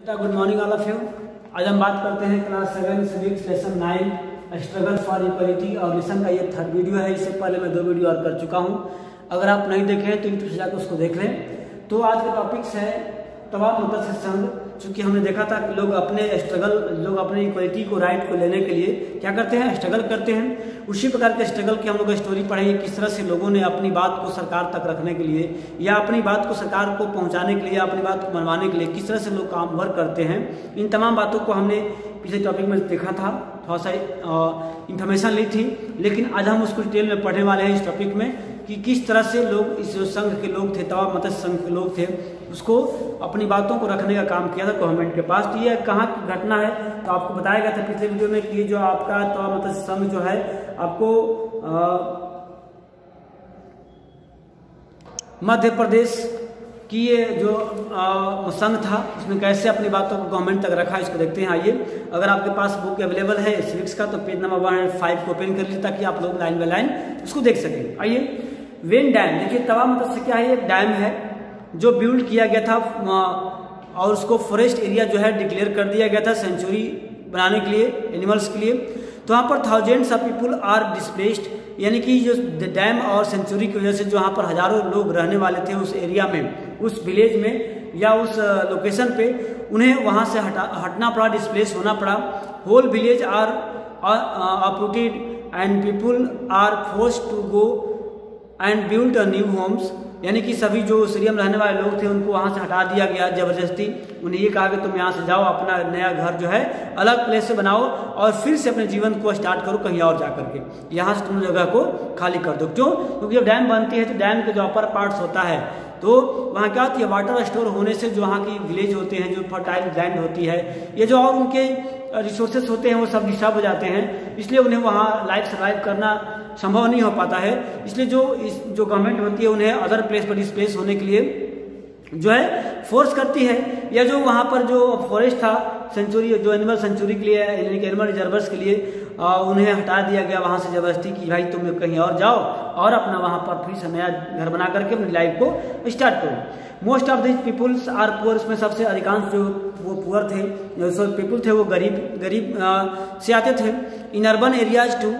Good morning all of you. आज हम बात करते हैं class 7 civics lesson 9 struggle for equality और लेसन का ये थर्ड वीडियो है। इससे पहले मैं 2 वीडियो और कर चुका हूँ। अगर आप नहीं देखें तो यूट्यूब से जाकर उसको देख लें। तो आज का टॉपिक्स है तमाम मदद से संघ। चूँकि हमने देखा था कि लोग अपने इक्वलिटी को, राइट को लेने के लिए क्या करते हैं, स्ट्रगल करते हैं। उसी प्रकार के स्ट्रगल की हम लोग स्टोरी पढ़ेंगे, किस तरह से लोगों ने अपनी बात को सरकार तक रखने के लिए या अपनी बात को सरकार को पहुंचाने के लिए, अपनी बात को मनवाने के लिए किस तरह से लोग काम वर्क करते हैं। इन तमाम बातों को हमने पिछले टॉपिक में देखा था, थोड़ा सा इंफॉर्मेशन ली थी। लेकिन आज हम उसको डिटेल में पढ़ने वाले हैं इस टॉपिक में कि किस तरह से लोग, इस जो संघ के लोग थे, तमाम मत्स्य संघ के लोग थे, उसको अपनी बातों को रखने का काम किया था गवर्नमेंट के पास। तो ये कहाँ की घटना है, तो आपको बताया गया था पिछले वीडियो में कि जो आपका तमाम मत्स्य संघ जो है आपको मध्य प्रदेश की ये जो संघ था उसने कैसे अपनी बातों को गवर्नमेंट तक रखा, इसको देखते हैं। आइए, अगर आपके पास बुक अवेलेबल है सिविक्स का तो पेज नंबर 105 को ओपन कर लीजिए ताकि आप लोग लाइन बाय लाइन उसको देख सकें। आइए, वेन डैम देखिए, तवा मतलब से क्या है, एक डैम है जो बिल्ड किया गया था और उसको फॉरेस्ट एरिया जो है डिक्लेयर कर दिया गया था सेंचुरी बनाने के लिए, एनिमल्स के लिए। तो वहाँ पर thousands of people are displaced, यानी कि जो डैम और सेंचुरी की वजह से जो वहाँ पर हजारों लोग रहने वाले थे उस एरिया में, उस विलेज में या उस लोकेशन पे, उन्हें वहाँ से हटना पड़ा, डिस्प्लेस होना पड़ा। Whole village are uprooted and people are forced to go and build a new homes, यानी कि सभी जो उस एरिया में रहने वाले लोग थे उनको वहाँ से हटा दिया गया जबरदस्ती। उन्हें ये कहा कि तुम यहाँ से जाओ, अपना नया घर जो है अलग प्लेस से बनाओ और फिर से अपने जीवन को स्टार्ट करो कहीं और जा करके, यहाँ से तुम जगह को खाली कर दो। क्यों? क्योंकि जब डैम बनती है तो डैम के जो अपर पार्ट्स होता है तो वहाँ क्या होती है, वाटर स्टोर होने से जो वहाँ की विलेज होते हैं, जो फर्टाइल लैंड होती है, ये जो और उनके रिसोर्सेस होते हैं वो सब डिस्टर्ब हो जाते हैं। इसलिए उन्हें वहाँ लाइफ सर्वाइव करना संभव नहीं हो पाता है। इसलिए जो गवर्नमेंट होती है उन्हें अदर प्लेस पर डिस्प्लेस होने के लिए जो है फोर्स करती है। या जो वहाँ पर जो फॉरेस्ट था सेंचुरी, जो एनिमल सेंचुरी के लिए, यानी कि एनिमल रिजर्वर्स के लिए, उन्हें हटा दिया गया वहाँ से जबरदस्ती कि भाई तुम कहीं और जाओ और अपना वहाँ पर फिर से नया घर बना करके अपनी लाइफ को स्टार्ट करो। Most of this peoples are poor, उसमें सबसे अधिकांश जो वो पुअर थे, जो पीपुल थे वो गरीब से आते थे। इन अर्बन एरियाज टू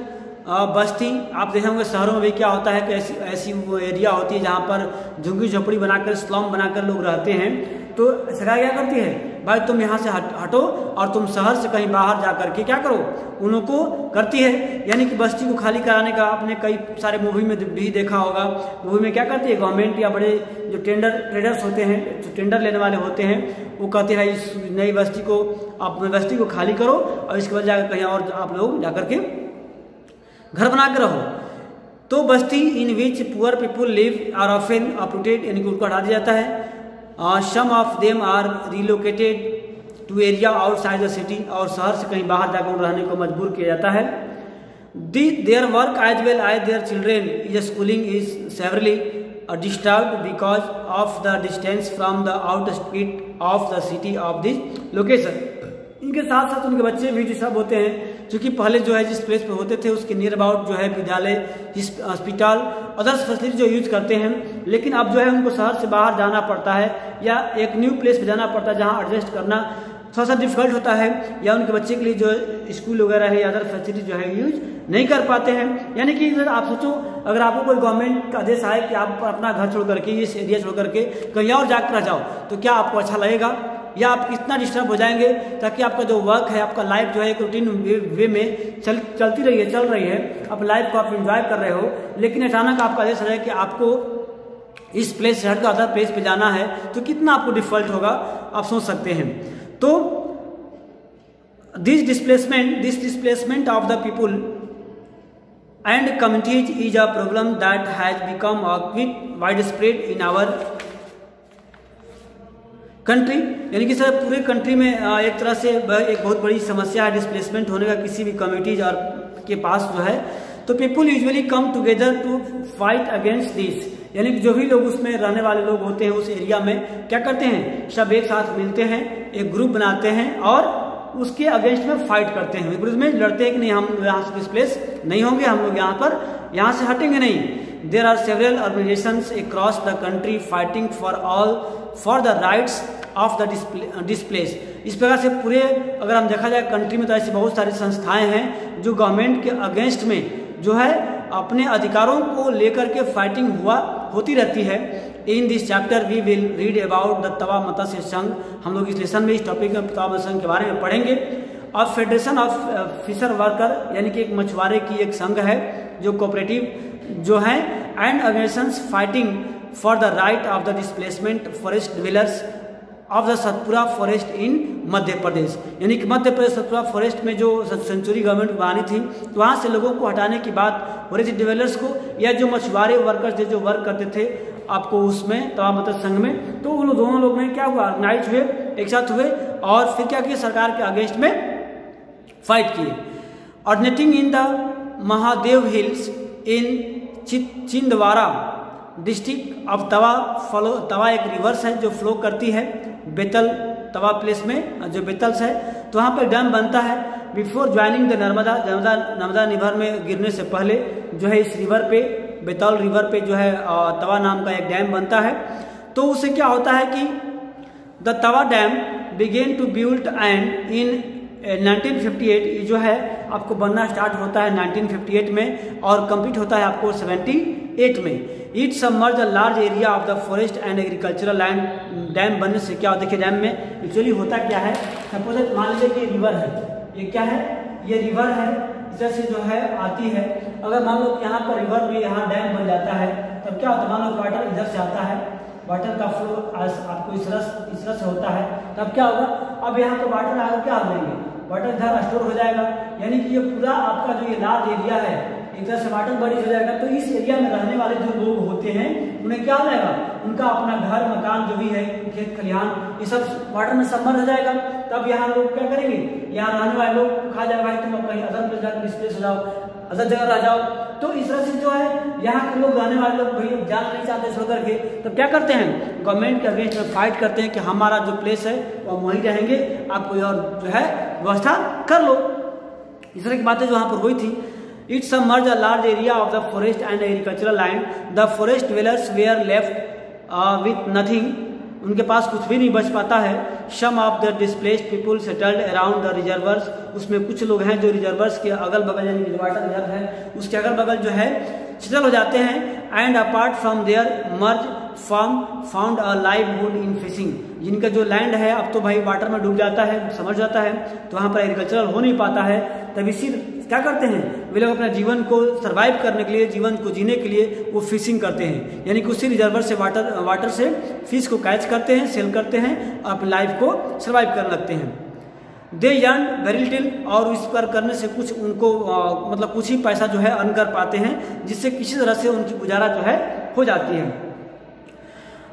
बस्ती, आप देखे होंगे शहरों में भी क्या होता है कि ऐसी वो एरिया होती है जहाँ पर झुग्गी झोपड़ी बनाकर, स्लम बनाकर लोग रहते हैं। तो सरकार क्या करती है, भाई तुम यहाँ से हटो और तुम शहर से कहीं बाहर जा करके क्या करो, उन लोगों को करती है, यानी कि बस्ती को खाली कराने का आपने कई सारे मूवी में भी देखा होगा। मूवी में क्या करती है गवर्नमेंट या बड़े जो ट्रेडर्स होते हैं, जो टेंडर लेने वाले होते हैं, वो कहते हैं इस नई बस्ती को, अपनी बस्ती को खाली करो और इसके बाद जाकर कहीं और आप लोग जा करके घर बना के रहो। तो basti in which poor people live are often uprooted, यानी कि उनको हटा दिया जाता है। Some of them are relocated to area outside the city, और शहर से कहीं बाहर जाकर रहने को मजबूर किया जाता है। Their work as well as their children is schooling is severely disturbed because of the distance from the outskirt of the city of this location. इनके साथ साथ उनके बच्चे भी जो सब होते हैं, क्योंकि पहले जो है जिस प्लेस पे होते थे उसके नियर अबाउट जो है विद्यालय, हॉस्पिटल, अदर्स फैसिलिटी जो यूज करते हैं, लेकिन अब जो है उनको शहर से बाहर जाना पड़ता है या एक न्यू प्लेस पे जाना पड़ता है जहाँ एडजस्ट करना थोड़ा सा डिफिकल्ट होता है, या उनके बच्चे के लिए जो स्कूल वगैरह है या अदर फैसिलिटी जो है यूज नहीं कर पाते हैं। यानी कि आप सोचो, अगर आपको कोई गवर्नमेंट का आदेश आए कि आप अपना घर छोड़ करके, इस एरिया छोड़ करके कहीं और जाकर रह जाओ, तो क्या आपको अच्छा लगेगा या आप कितना डिस्टर्ब हो जाएंगे, ताकि आपका जो वर्क है, आपका लाइफ जो है एक रूटीन वे में चल रही है, आप लाइफ को आप एंजॉय कर रहे हो, लेकिन अचानक आपका आदेश है कि आपको इस प्लेस से हटकर अदर प्लेस पे जाना है, तो कितना आपको डिफिकल्ट होगा आप सोच सकते हैं। तो this displacement of the people and communities is a problem that has become wide spread in our country, यानी कि सर पूरे कंट्री में एक तरह से एक बहुत बड़ी समस्या है डिस्प्लेसमेंट होने का किसी भी कम्युनिटीज और के पास जो है। तो people usually come together to fight against this, यानी कि जो भी लोग उसमें रहने वाले लोग होते हैं उस एरिया में क्या करते हैं, सब एक साथ मिलते हैं, एक ग्रुप बनाते हैं और उसके अगेंस्ट में फाइट करते हैं, विरुद्ध में लड़ते हैं कि नहीं हम यहाँ से डिस्प्लेस नहीं होंगे, हम लोग यहाँ से हटेंगे नहीं। There are several organisations across the country fighting for the rights of the displace. इस प्रकार से पूरे अगर हम देखा जाए कंट्री में तो ऐसी बहुत सारी संस्थाएं हैं जो गवर्नमेंट के अगेंस्ट में जो है अपने अधिकारों को लेकर के फाइटिंग होती रहती है। In this chapter we will read about the Tawa Matsya Sangh. हम लोग इस लेसन में इस टॉपिक में तवा मत्स्य संघ के बारे में पढ़ेंगे। और फेडरेशन ऑफ फिशर वर्कर यानी कि एक मछुआरे की एक संघ है जो कोऑपरेटिव जो है and organisations fighting for the right of the displacement forest dwellers of the Satpura forest in Madhya Pradesh. यानी कि मध्य प्रदेश सतपुरा फॉरेस्ट में जो सेंचुरी गवर्नमेंट बनानी थी तो वहाँ से लोगों को हटाने की बात फॉरेस्ट डिवेलर्स को या जो मछुआरे वर्कर्स थे जो वर्क करते थे आपको उसमें तवा मत्स्य संघ में, तो उन दोनों लोग ने क्या हुआ ऑर्गेनाइज हुए, एक साथ हुए और फिर क्या किया सरकार के अगेंस्ट में फाइट किए। Originating in the Mahadev hills in Chhindwara district of Tawa एक रिवर्स है जो फ्लो करती है बेतल तवा प्लेस में जो बेतल्स है, तो वहाँ पर डैम बनता है। Before joining the Narmada river में गिरने से पहले जो है इस रिवर पे बेतल रिवर पे जो है तवा नाम का एक डैम बनता है। तो उससे क्या होता है कि the Tawa dam began to build and in 1958 जो है आपको बनना स्टार्ट होता है 1958 में और कंप्लीट होता है आपको 78 में। It submerge a large area of the forest and agricultural land. Dam बनने से क्या होता है, देखिए डैम में एक्चुअली होता क्या है, सपोज मान लीजिए कि रिवर है, ये क्या है, ये रिवर है, इधर से जो है आती है। अगर मान लो यहाँ पर रिवर में यहाँ डैम बन जाता है तब क्या होता है, मान लो वाटर इधर से आता है, वाटर का फ्लो आपको इस तरह से होता है, तब क्या होगा, अब यहाँ पर वाटर आगे क्या हो जाएंगे, वाटर इधर स्टोर हो जाएगा। यानी कि ये पूरा आपका जो ये लार्ज एरिया है एक तरह से वाटर बॉडीज हो जाएगा। तो इस एरिया में रहने वाले जो लोग होते हैं उन्हें क्या हो जाएगा, उनका अपना घर मकान जो भी है खेत खलिहान ये सब वाटर में सबमर्ज हो जाएगा। तब यहाँ लोग क्या करेंगे, यहाँ रहने वाले लोग कहा जाएगा भाई तुम कहीं अदर प्लेस जाकर डिस्प्लेस हो जाओ, अदर जगह रह जाओ। तो इस तरह से जो है यहाँ के लोग रहने वाले लोग भाई जान नहीं चाहते छोड़ करके, तब क्या करते हैं गवर्नमेंट के अगेंस्ट में फाइट करते हैं कि हमारा जो प्लेस है वो वहीं रहेंगे, आप कोई और जो है व्यवस्था कर लो। इस तरह की बातें जो वहाँ पर हुई थी। It submerged a large area of the forest and agricultural land. The forest dwellers were left with nothing. उनके पास कुछ भी नहीं बच पाता है। Some of the displaced people settled around the reservoirs. उसमें कुछ लोग हैं जो रिजर्वर्स के अगल बगल यानी कि वाटर रिजर्व है उसके अगल बगल जो है सेटल हो जाते हैं। And apart from there merge farm found a livelihood in fishing. जिनका जो लैंड है अब तो भाई वाटर में डूब जाता है, समझ जाता है, तो वहाँ पर एग्रीकल्चरल हो नहीं पाता है। तब इसी क्या करते हैं वे लोग अपने जीवन को सरवाइव करने के लिए, जीवन को जीने के लिए वो फिशिंग करते हैं। यानी कि उसी रिजर्वर से वाटर से फिश को कैच करते हैं, सेल करते हैं, अपनी लाइफ को सरवाइव करने लगते हैं। दे अर्न वेरी लिटिल, और इस पर करने से कुछ उनको मतलब कुछ ही पैसा जो है अर्न कर पाते हैं, जिससे किसी तरह से उनकी गुजारा जो है हो जाती है।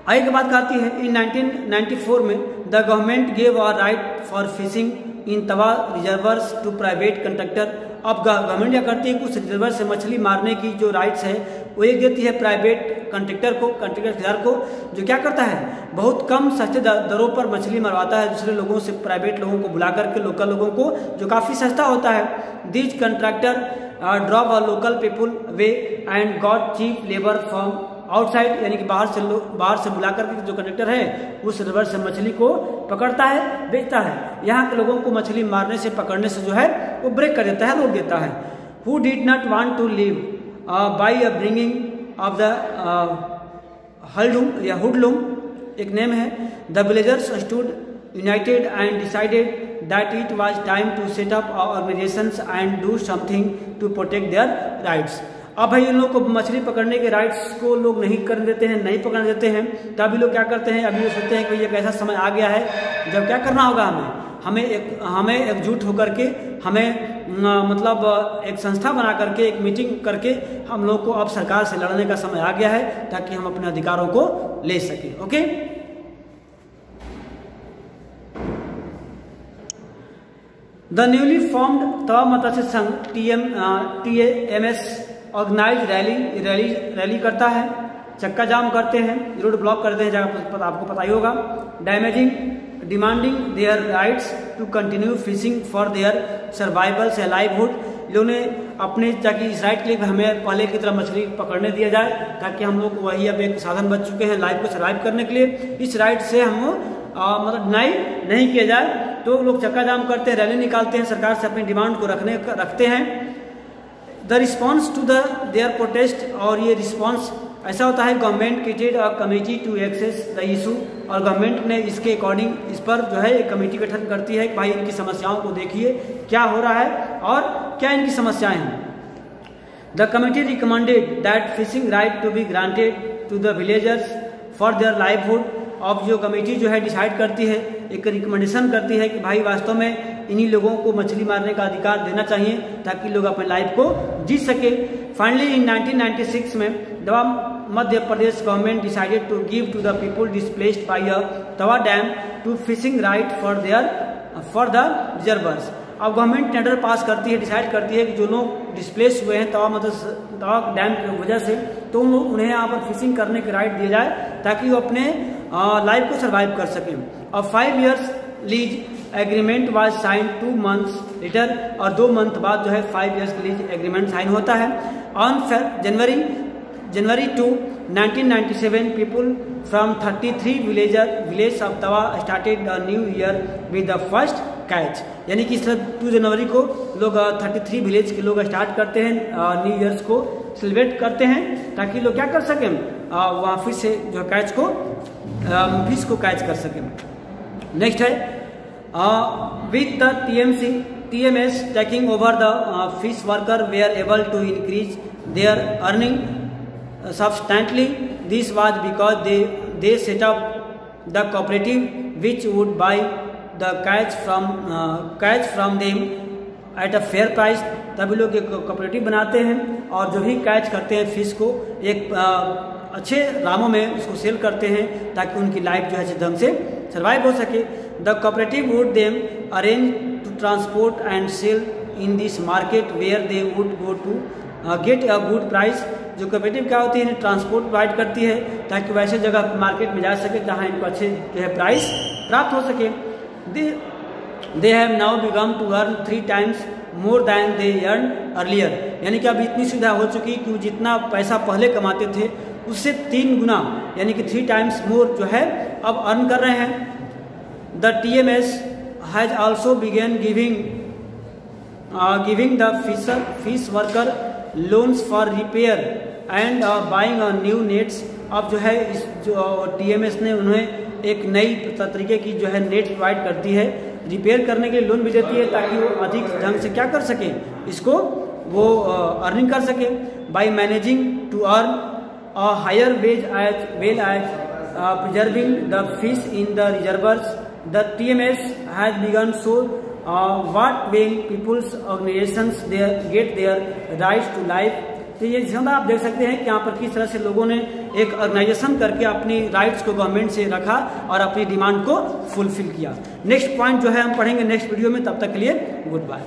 आगे की बात आती है इन 1994 में the government gave a right for fishing in Tawa reservoirs to private contractor. अब गवर्नमेंट क्या करती है, कुछ रिजर्वर से मछली मारने की जो राइट्स है वो एक देती है प्राइवेट कंट्रैक्टर को, कंट्रैक्टर को, जो क्या करता है बहुत कम सस्ते दरों पर मछली मरवाता है दूसरे लोगों से, प्राइवेट लोगों को बुला करके, लोकल लोगों को, जो काफ़ी सस्ता होता है। These contractor drop a local people way and got cheap labour from outside. यानी कि बाहर से बुला करके जो कंडक्टर है उस रिवर से मछली को पकड़ता है, बेचता है। यहाँ के लोगों को मछली मारने से, पकड़ने से जो है वो ब्रेक कर देता है, रोक देता है। Who did not want to live by a bringing of the हल्डूम या हुडलूम एक नेम है। The villagers stood united and decided that it was time to set up organisations and do something to protect their rights. अब भाई इन लोग को मछली पकड़ने के राइट्स को लोग नहीं करने देते हैं, नहीं पकड़ने देते हैं, तो अभी लोग क्या करते हैं, अभी वो सोचते हैं कि ये कैसा समय आ गया है जब क्या करना होगा, हमें एकजुट होकर के, हमें मतलब एक संस्था बना करके, एक मीटिंग करके हम लोग को अब सरकार से लड़ने का समय आ गया है ताकि हम अपने अधिकारों को ले सकें। ओके, द न्यूली फॉर्म्ड तवा मत्स्य संघ TAMS ऑर्गेनाइज रैली करता है, चक्का जाम करते हैं, रोड ब्लॉक करते हैं, जगह आपको पता ही होगा। Demanding their rights to continue fishing for their survival से लाइवहुड। लोगों ने अपने ताकि इस राइट के लिए हमें पहले की तरह मछली पकड़ने दिया जाए ताकि हम लोग वही अब एक साधन बच चुके हैं लाइफ को सर्वाइव करने के लिए। इस राइट से हम मतलब डिनाई नहीं किया जाए। तो लोग चक्का जाम करते हैं, रैली निकालते हैं, सरकार से अपनी डिमांड को रखते हैं। The response to their protest, और ये रिस्पॉन्स ऐसा होता है, government created a committee to access the issue, और गवर्नमेंट ने इसके अकॉर्डिंग इस पर जो है एक कमेटी गठन करती है कि भाई इनकी समस्याओं को देखिए क्या हो रहा है और क्या इनकी समस्याएं हैं। The committee recommended that fishing right to be granted to the villagers for their livelihood. अब जो कमेटी जो है डिसाइड करती है, एक रिकमेंडेशन करती है कि भाई वास्तव में इन्हीं लोगों को मछली मारने का अधिकार देना चाहिए ताकि लोग अपने लाइफ को जी सके। फाइनली इन 1996 में Madhya Pradesh government decided to give to the people displaced by a Tawa dam to fishing right for the reservoirs. अब गवर्नमेंट टेंडर पास करती है, डिसाइड करती है कि जो लोग डिस्प्लेस हुए हैं तवा डैम की वजह से, तो उन्हें यहाँ पर फिशिंग करने के राइट दिए जाए ताकि वो अपने लाइफ को सर्वाइव कर सकें। और 5 years lease agreement was sign 2 months later, और 2 month बाद जो है 5 years लीज एग्रीमेंट साइन होता है। On January 2, 1997 people from 33 village of Tawa started the new year with the first catch. यानी कि 2 जनवरी को लोग 33 विलेज के लोग स्टार्ट करते हैं, न्यू ईयर्स को सेलिब्रेट करते हैं ताकि लोग क्या कर सकें, वहाँ फिर से जो कैच को फिश को कैच कर सकें। नेक्स्ट है with the TMS taking over the fish worker they are able to increase their earning substantially. This was because they set up the cooperative which would buy the catch from them at a fair price. तभी लोग एक cooperative बनाते हैं और जो भी catch करते हैं फिश को एक अच्छे दामों में उसको सेल करते हैं ताकि उनकी लाइफ जो है अच्छे ढंग से सर्वाइव हो सके। The cooperative would them arrange to transport and sell in this market where they would go to get a good price. जो कोऑपरेटिव क्या होती है, इन्हें ट्रांसपोर्ट प्रोवाइड करती है ताकि वैसे जगह मार्केट में जा सके जहाँ इनको अच्छे जो है प्राइस प्राप्त हो सके। They have now become to earn 3 times more than they earn earlier. यानी कि अब इतनी सुविधा हो चुकी कि जितना पैसा पहले कमाते थे उससे 3 गुना यानी कि 3 times मोर जो है अब अर्न कर रहे हैं। The TMS has also began giving the fish worker loans for repair and buying new nets. अब जो है इस जो TMS ने उन्हें एक नई तरीके की जो है नेट प्रोवाइड करती है, रिपेयर करने के लिए लोन भी देती है ताकि वो अधिक ढंग से क्या कर सके, इसको वो अर्निंग कर सके। By managing to earn a higher wage as well as preserving the fish in the reservoirs, the TMS has begun so what will people's organizations get their rights to life। तो ये जिसमें आप देख सकते हैं कि यहाँ पर किस तरह से लोगों ने एक ऑर्गेनाइजेशन करके अपनी राइट्स को गवर्नमेंट से रखा और अपनी डिमांड को फुलफिल किया। नेक्स्ट पॉइंट जो है हम पढ़ेंगे नेक्स्ट वीडियो में, तब तक के लिए गुड बाय।